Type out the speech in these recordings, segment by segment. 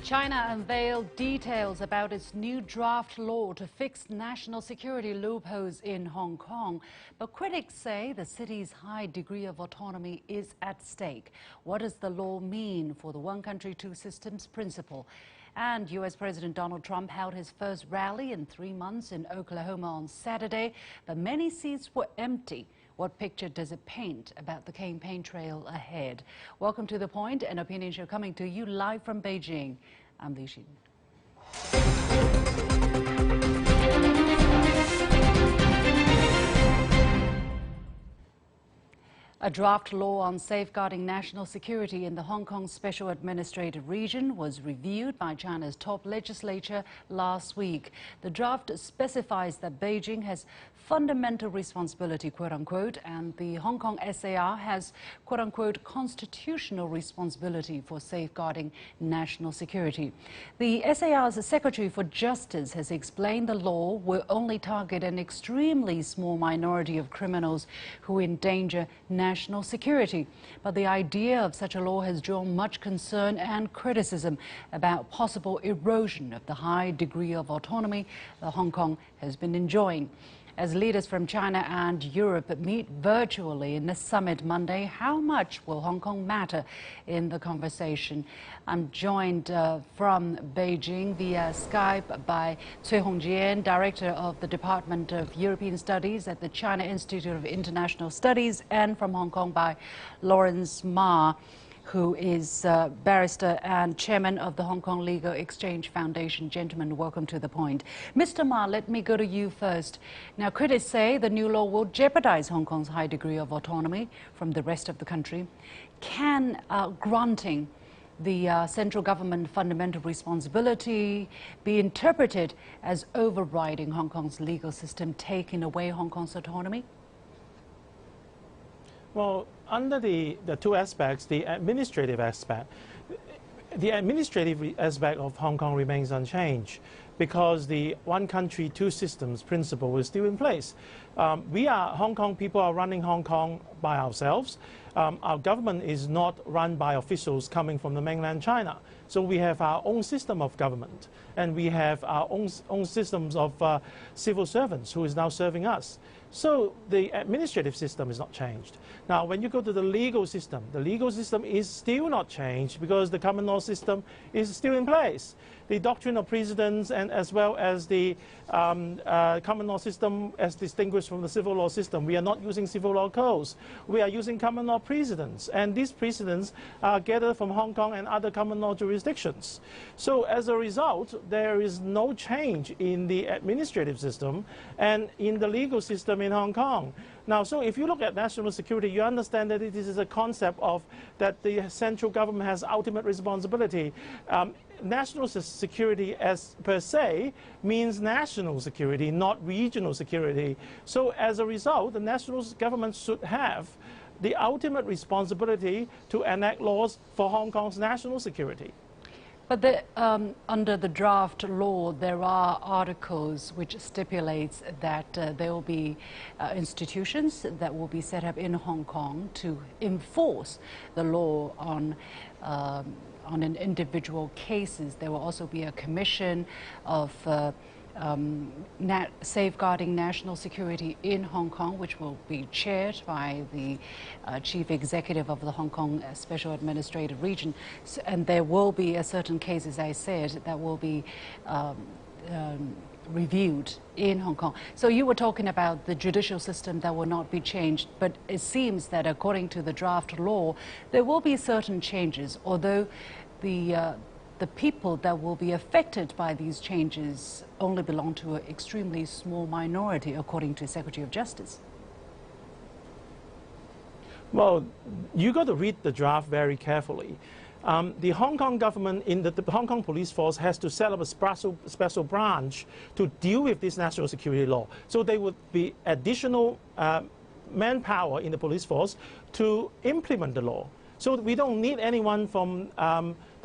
China unveiled details about its new draft law to fix national security loopholes in Hong Kong. But critics say the city's high degree of autonomy is at stake. What does the law mean for the one country, two systems principle? And U.S. President Donald Trump held his first rally in 3 months in Oklahoma on Saturday, but many seats were empty. What picture does it paint about the campaign trail ahead? Welcome to The Point, an opinion show coming to you live from Beijing. I'm Li Xin. A draft law on safeguarding national security in the Hong Kong Special Administrative Region was reviewed by China's top legislature last week. The draft specifies that Beijing has fundamental responsibility, quote-unquote, and the Hong Kong SAR has, quote-unquote, constitutional responsibility for safeguarding national security. The SAR's Secretary for Justice has explained the law will only target an extremely small minority of criminals who endanger national security. But the idea of such a law has drawn much concern and criticism about possible erosion of the high degree of autonomy that Hong Kong has been enjoying. As leaders from China and Europe meet virtually in the summit Monday, how much will Hong Kong matter in the conversation? I'm joined from Beijing via Skype by Cui Hongjian, Director of the Department of European Studies at the China Institute of International Studies, and from Hong Kong by Lawrence Ma, who is barrister and chairman of the Hong Kong Legal Exchange Foundation. Gentlemen, welcome to The Point. Mr. Ma, let me go to you first. Now, critics say the new law will jeopardize Hong Kong's high degree of autonomy from the rest of the country. Can granting the central government fundamental responsibility be interpreted as overriding Hong Kong's legal system, taking away Hong Kong's autonomy? Well, under the two aspects, the administrative aspect of Hong Kong remains unchanged because the one country, two systems principle is still in place. Hong Kong people are running Hong Kong by ourselves. Our government is not run by officials coming from the mainland China. So we have our own system of government, and we have our own systems of civil servants who is now serving us. So the administrative system is not changed. Now, when you go to the legal system is still not changed because the common law system is still in place. The doctrine of precedence and as well as the common law system as distinguished from the civil law system, we are not using civil law codes. We are using common law precedents, and these precedents are gathered from Hong Kong and other common law jurisdictions. So as a result, there is no change in the administrative system and in the legal system in Hong Kong. Now, so if you look at national security, you understand that this is a concept of that the central government has ultimate responsibility. National security as per se means national security, not regional security. So as a result, the national government should have the ultimate responsibility to enact laws for Hong Kong's national security. But under the draft law, there are articles which stipulates that there will be institutions that will be set up in Hong Kong to enforce the law on an individual cases. There will also be a commission of safeguarding national security in Hong Kong, which will be chaired by the chief executive of the Hong Kong Special Administrative Region. And there will be a certain case, as I said, that will be reviewed in Hong Kong. So you were talking about the judicial system that will not be changed, but it seems that according to the draft law, there will be certain changes, although the people that will be affected by these changes only belong to an extremely small minority, according to Secretary of Justice. Well, you got to read the draft very carefully. The Hong Kong government in the Hong Kong police force has to set up a special branch to deal with this national security law. So there would be additional manpower in the police force to implement the law. So we don't need anyone from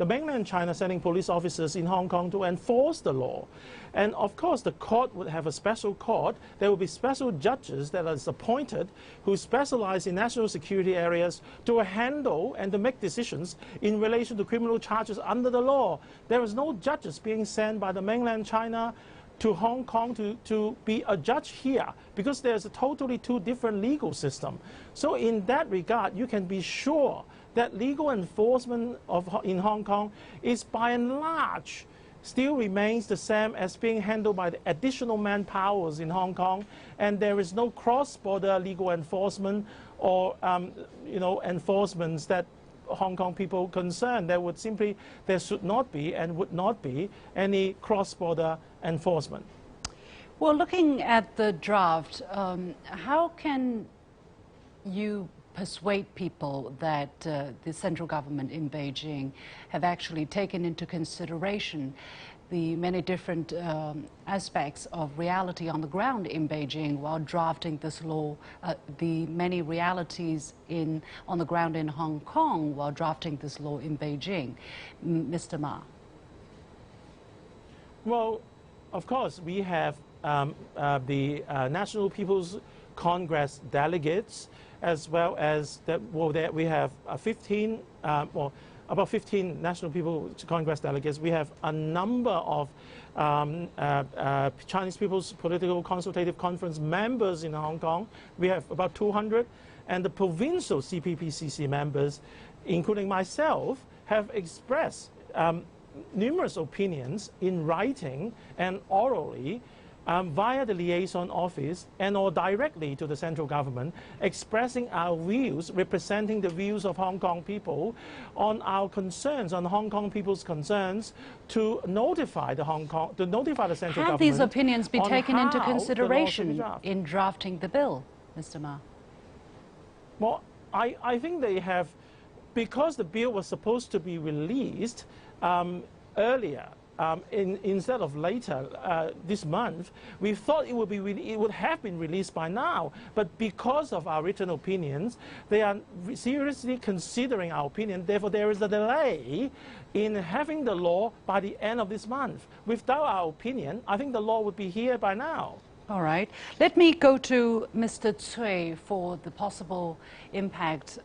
the mainland China sending police officers in Hong Kong to enforce the law. And of course, the court would have a special court. There will be special judges that are appointed who specialize in national security areas to handle and to make decisions in relation to criminal charges under the law. There is no judges being sent by the mainland China to Hong Kong to be a judge here, because there's a totally two different legal system. So in that regard, you can be sure that legal enforcement in Hong Kong is by and large still remains the same as being handled by the additional manpowers in Hong Kong, and there is no cross-border legal enforcement or enforcements that Hong Kong people concerned. There should not be and would not be any cross-border enforcement. Well, looking at the draft, how can you persuade people that the central government in Beijing have actually taken into consideration the many different aspects of reality on the ground in Beijing while drafting this law, the many realities on the ground in Hong Kong while drafting this law in Beijing? Mr. Ma. Well, of course, we have the National People's Congress delegates, as well as we have 15, about 15 National People's Congress delegates. We have a number of Chinese People's Political Consultative Conference members in Hong Kong. We have about 200, and the provincial CPPCC members, including myself, have expressed numerous opinions in writing and orally via the liaison office and or directly to the central government, expressing our views, representing the views of Hong Kong people on our concerns, on Hong Kong people's concerns, to notify the central government. Have these opinions been taken into consideration in drafting the bill, Mr. Ma? Well, I think they have, because the bill was supposed to be released earlier, instead of later this month, we thought it would have been released by now. But because of our written opinions, they are seriously considering our opinion. Therefore, there is a delay in having the law by the end of this month. Without our opinion, I think the law would be here by now. All right. Let me go to Mr. Cui for the possible impact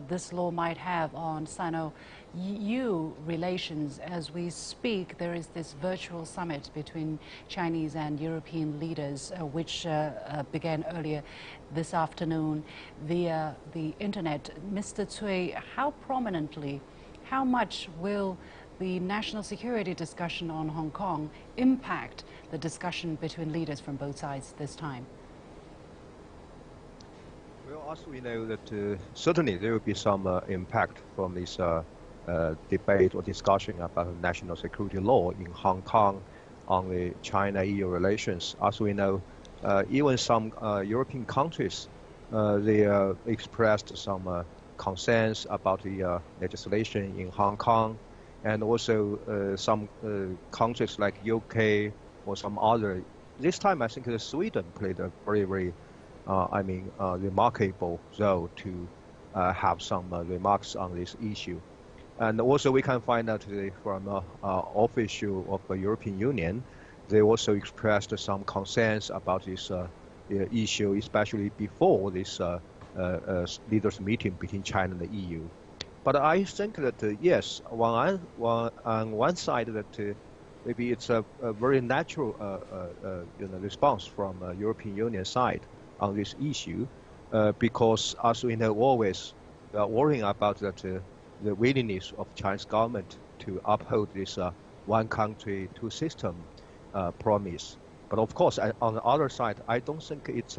this law might have on Sino-EU relations. As we speak, there is this virtual summit between Chinese and European leaders, which began earlier this afternoon via the internet. Mr. Cui, how prominently, how much will the national security discussion on Hong Kong impact the discussion between leaders from both sides this time? Well, as we know that certainly there will be some impact from this debate or discussion about national security law in Hong Kong on the China-EU relations. As we know, even some European countries, they expressed some concerns about the legislation in Hong Kong, and also some countries like UK or some other. This time, I think Sweden played a very, very, remarkable role to have some remarks on this issue. And also, we can find out from official of the European Union, they also expressed some concerns about this issue, especially before this leaders' meeting between China and the EU. But I think that yes, on one side that maybe it's a very natural response from European Union side on this issue, because as we know, always we are worrying about that the willingness of Chinese government to uphold this one country, two system promise. But of course, on the other side, I don't think it's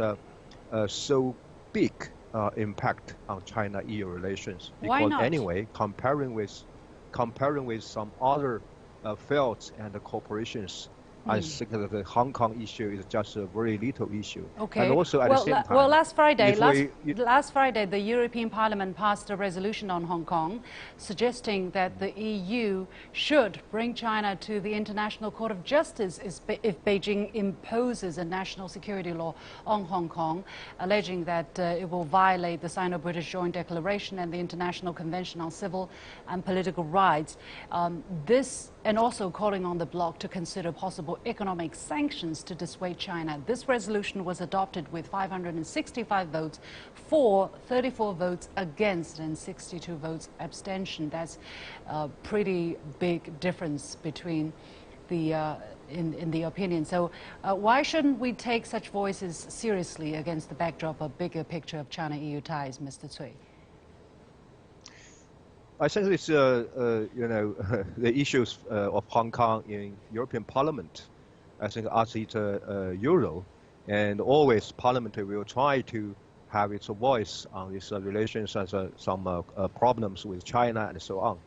so big impact on China-EU relations. Because why not? Anyway, comparing with some other fields and corporations, I think that the Hong Kong issue is just a very little issue. Okay. And also at the same time, well, last Friday, the European Parliament passed a resolution on Hong Kong, suggesting that the EU should bring China to the International Court of Justice if Beijing imposes a national security law on Hong Kong, alleging that it will violate the Sino-British Joint Declaration and the International Convention on Civil and Political Rights. And also calling on the bloc to consider possible economic sanctions to dissuade China. This resolution was adopted with 565 votes for, 34 votes against, and 62 votes abstention. That's a pretty big difference between the in the opinion. So why shouldn't we take such voices seriously against the backdrop of bigger picture of China-EU ties, Mr. Cui? I think this, the issues of Hong Kong in European Parliament, I think as it's Euro, and always Parliament will try to have its voice on these relations and some problems with China and so on.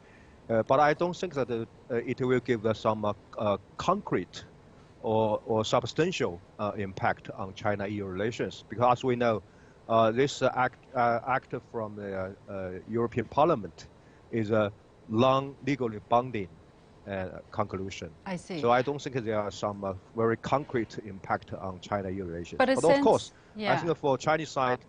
But I don't think that it will give some concrete or substantial impact on China-EU relations, because as we know, this act from the European Parliament is a non-legally binding conclusion. I see. So I don't think there are some very concrete impact on China-EU relations. But of course, I think for Chinese side,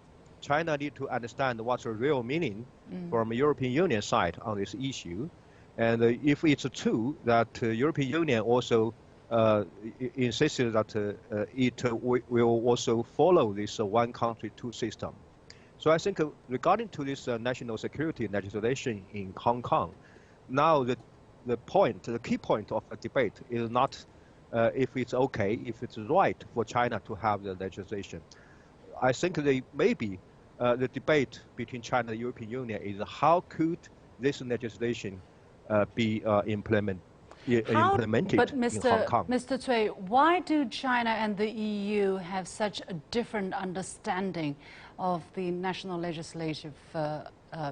China need to understand what's the real meaning from the European Union side on this issue. And if it's true that European Union also insisted that it will also follow this one country, two system. So I think regarding to this national security legislation in Hong Kong, now the key point of the debate is not if it's okay, if it's right for China to have the legislation. I think maybe the debate between China and the European Union is how could this legislation be implemented in Hong Kong. Mr. Cui, why do China and the EU have such a different understanding of the national legislative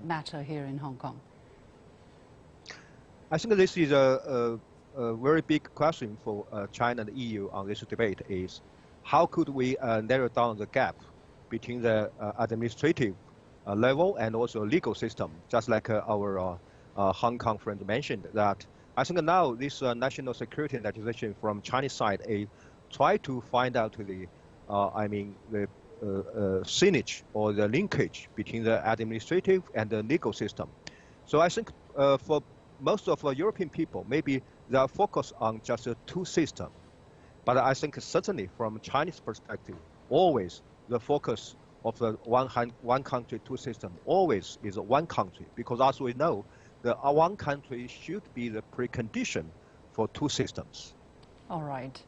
matter here in Hong Kong? I think this is a very big question for China and the EU on this debate is how could we narrow down the gap between the administrative level and also legal system, just like our Hong Kong friend mentioned that I think now this national security legislation from Chinese side is try to find out the synergy or the linkage between the administrative and the legal system. So I think for most of European people, maybe they are focused on just two systems. But I think certainly from Chinese perspective, always the focus of the one country, two system always is one country, because as we know, the one country should be the precondition for two systems. All right.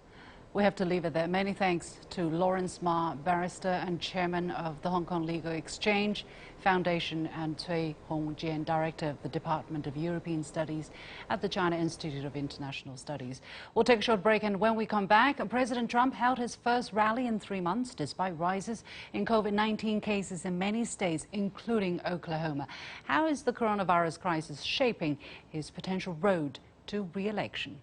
We have to leave it there. Many thanks to Lawrence Ma, barrister and chairman of the Hong Kong Legal Exchange Foundation, and Cui Hongjian, director of the Department of European Studies at the China Institute of International Studies. We'll take a short break, and when we come back, President Trump held his first rally in 3 months despite rises in COVID-19 cases in many states, including Oklahoma. How is the coronavirus crisis shaping his potential road to re-election?